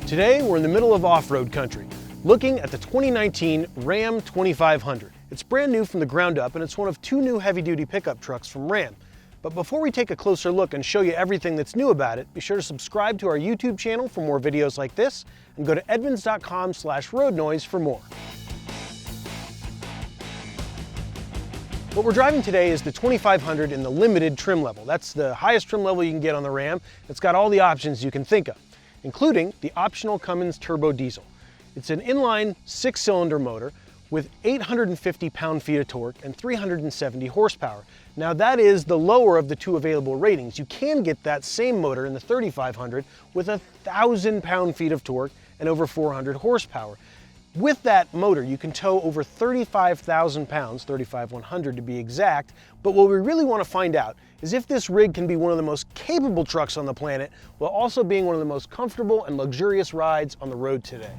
Today, we're in the middle of off-road country, looking at the 2019 Ram 2500. It's brand new from the ground up, and it's one of two new heavy-duty pickup trucks from Ram. But before we take a closer look and show you everything that's new about it, be sure to subscribe to our YouTube channel for more videos like this, and go to edmunds.com/roadnoise for more. What we're driving today is the 2500 in the limited trim level. That's the highest trim level you can get on the Ram. It's got all the options you can think of, including the optional Cummins turbodiesel. It's an inline 6-cylinder motor with 850 pound-feet of torque and 370 horsepower. Now that is the lower of the two available ratings. You can get that same motor in the 3500 with 1,000 pound-feet of torque and over 400 horsepower. With that motor, you can tow over 35,000 pounds, 35,100 to be exact, but what we really want to find out is if this rig can be one of the most capable trucks on the planet while also being one of the most comfortable and luxurious rides on the road today.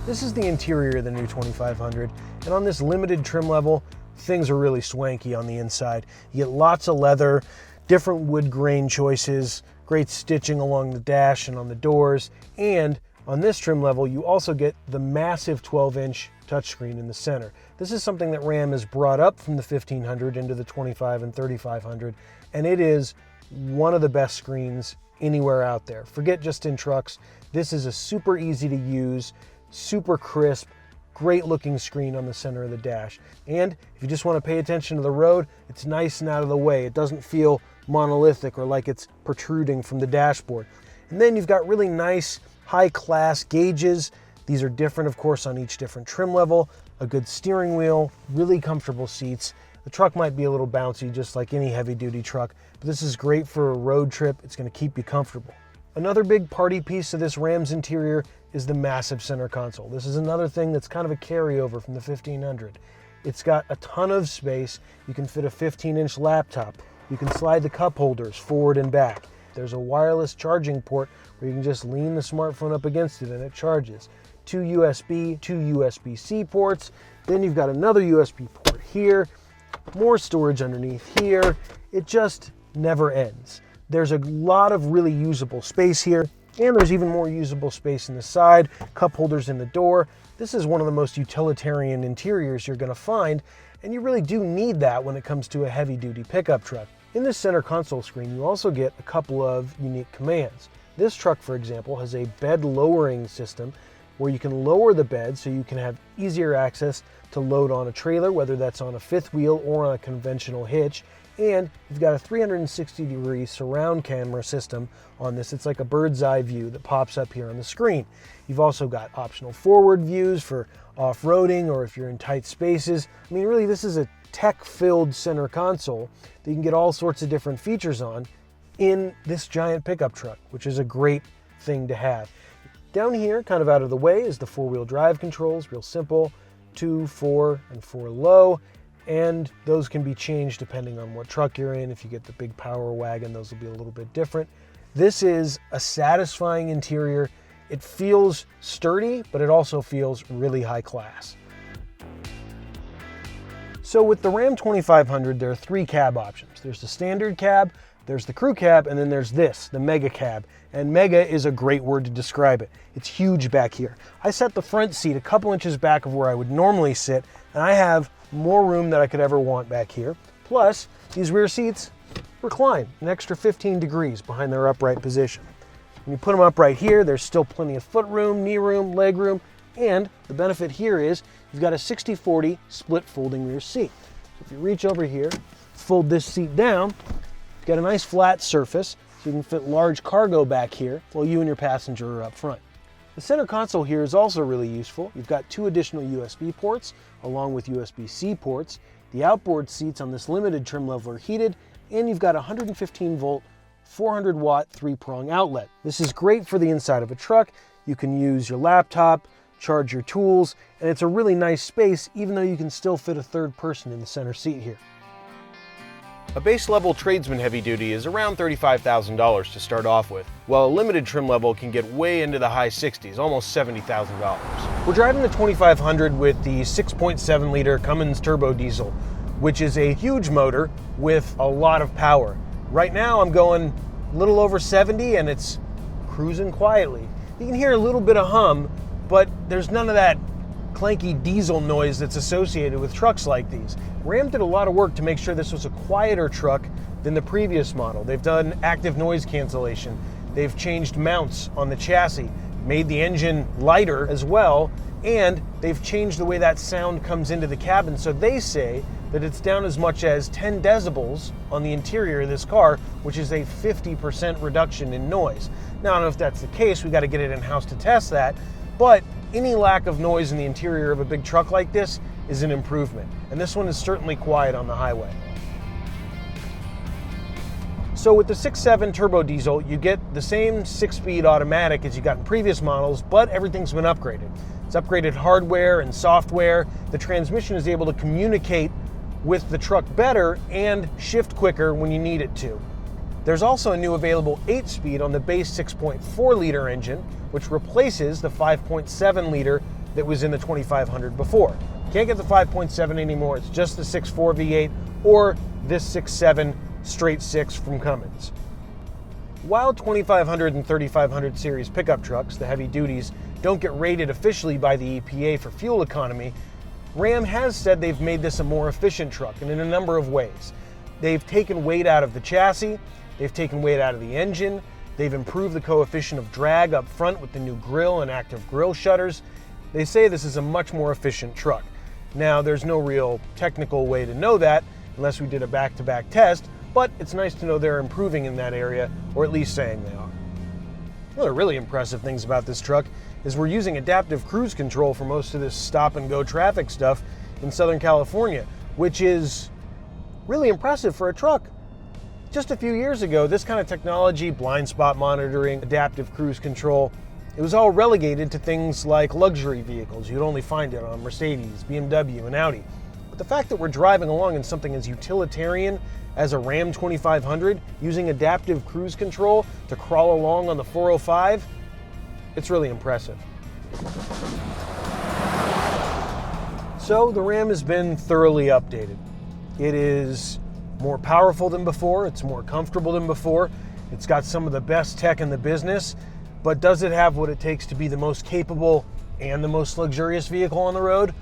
This is the interior of the new 2500, and on this limited trim level, things are really swanky on the inside. You get lots of leather, different wood grain choices, great stitching along the dash and on the doors, and on this trim level, you also get the massive 12-inch touchscreen in the center. This is something that Ram has brought up from the 1500 into the 25 and 3500, and it is one of the best screens anywhere out there. Forget just in trucks. This is a super easy to use, super crisp, great looking screen on the center of the dash. And if you just want to pay attention to the road, it's nice and out of the way. It doesn't feel monolithic or like it's protruding from the dashboard. And then you've got really nice high-class gauges. These are different, of course, on each different trim level. A good steering wheel, really comfortable seats. The truck might be a little bouncy, just like any heavy-duty truck, but this is great for a road trip. It's going to keep you comfortable. Another big party piece of this Ram's interior is the massive center console. This is another thing that's kind of a carryover from the 1500. It's got a ton of space. You can fit a 15-inch laptop. You can slide the cup holders forward and back. There's a wireless charging port where you can just lean the smartphone up against it and it charges. Two USB-C ports. Then you've got another USB port here, more storage underneath here. It just never ends. There's a lot of really usable space here, and there's even more usable space in the side, cup holders in the door. This is one of the most utilitarian interiors you're going to find, and you really do need that when it comes to a heavy-duty pickup truck. In this center console screen, you also get a couple of unique commands. This truck, for example, has a bed lowering system where you can lower the bed so you can have easier access to load on a trailer, whether that's on a fifth wheel or on a conventional hitch. And you've got a 360-degree surround camera system on this. It's like a bird's eye view that pops up here on the screen. You've also got optional forward views for off-roading or if you're in tight spaces. I mean, really, this is a tech-filled center console that you can get all sorts of different features on in this giant pickup truck, which is a great thing to have. Down here, kind of out of the way, is the four-wheel drive controls, real simple, 2, 4, and 4 low, and those can be changed depending on what truck you're in. If you get the big power wagon, those will be a little bit different. This is a satisfying interior. It feels sturdy, but it also feels really high class. So with the Ram 2500, there are 3 cab options. There's the standard cab, there's the crew cab, and then there's this, the mega cab. And mega is a great word to describe it. It's huge back here. I set the front seat a couple inches back of where I would normally sit, and I have more room than I could ever want back here. Plus, these rear seats recline an extra 15 degrees behind their upright position. When you put them up right here, there's still plenty of foot room, knee room, leg room, and the benefit here is you've got a 60-40 split folding rear seat. So if you reach over here, fold this seat down, you've got a nice flat surface, so you can fit large cargo back here while you and your passenger are up front. The center console here is also really useful. You've got 2 additional USB ports along with USB-C ports. The outboard seats on this limited trim level are heated, and you've got a 115-volt, 400-watt 3-prong outlet. This is great for the inside of a truck. You can use your laptop, charge your tools, and it's a really nice space even though you can still fit a third person in the center seat here. A base level Tradesman heavy duty is around $35,000 to start off with, while a limited trim level can get way into the high 60s, almost $70,000. We're driving the 2500 with the 6.7 liter Cummins turbodiesel, which is a huge motor with a lot of power. Right now I'm going a little over 70 and it's cruising quietly. You can hear a little bit of hum, but there's none of that clanky diesel noise that's associated with trucks like these. Ram did a lot of work to make sure this was a quieter truck than the previous model. They've done active noise cancellation. They've changed mounts on the chassis, made the engine lighter as well, and they've changed the way that sound comes into the cabin. So they say that it's down as much as 10 decibels on the interior of this car, which is a 50% reduction in noise. Now, I don't know if that's the case. We got to get it in-house to test that, but any lack of noise in the interior of a big truck like this is an improvement. And this one is certainly quiet on the highway. So with the 6.7 turbo diesel, you get the same 6-speed automatic as you got in previous models, but everything's been upgraded. It's upgraded hardware and software. The transmission is able to communicate with the truck better and shift quicker when you need it to. There's also a new available 8-speed on the base 6.4-liter engine, which replaces the 5.7-liter that was in the 2500 before. Can't get the 5.7 anymore. It's just the 6.4 V8 or this 6.7 straight 6 from Cummins. While 2500 and 3500 series pickup trucks, the heavy duties, don't get rated officially by the EPA for fuel economy, Ram has said they've made this a more efficient truck, and in a number of ways. They've taken weight out of the chassis, they've taken weight out of the engine, they've improved the coefficient of drag up front with the new grille and active grille shutters. They say this is a much more efficient truck. Now, there's no real technical way to know that unless we did a back-to-back test, but it's nice to know they're improving in that area, or at least saying they are. One of the really impressive things about this truck is we're using adaptive cruise control for most of this stop-and-go traffic stuff in Southern California, which is really impressive for a truck. Just a few years ago, this kind of technology, blind spot monitoring, adaptive cruise control, it was all relegated to things like luxury vehicles. You'd only find it on Mercedes, BMW, and Audi. But the fact that we're driving along in something as utilitarian as a Ram 2500 using adaptive cruise control to crawl along on the 405, it's really impressive. So the Ram has been thoroughly updated. It is more powerful than before, it's more comfortable than before, it's got some of the best tech in the business, but does it have what it takes to be the most capable and the most luxurious vehicle on the road?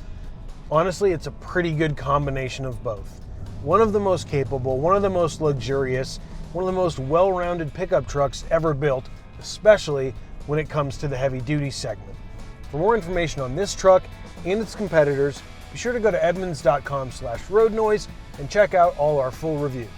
Honestly, it's a pretty good combination of both. One of the most capable, one of the most luxurious, one of the most well-rounded pickup trucks ever built, especially when it comes to the heavy-duty segment. For more information on this truck and its competitors, be sure to go to edmunds.com/roadnoise and check out all our full reviews.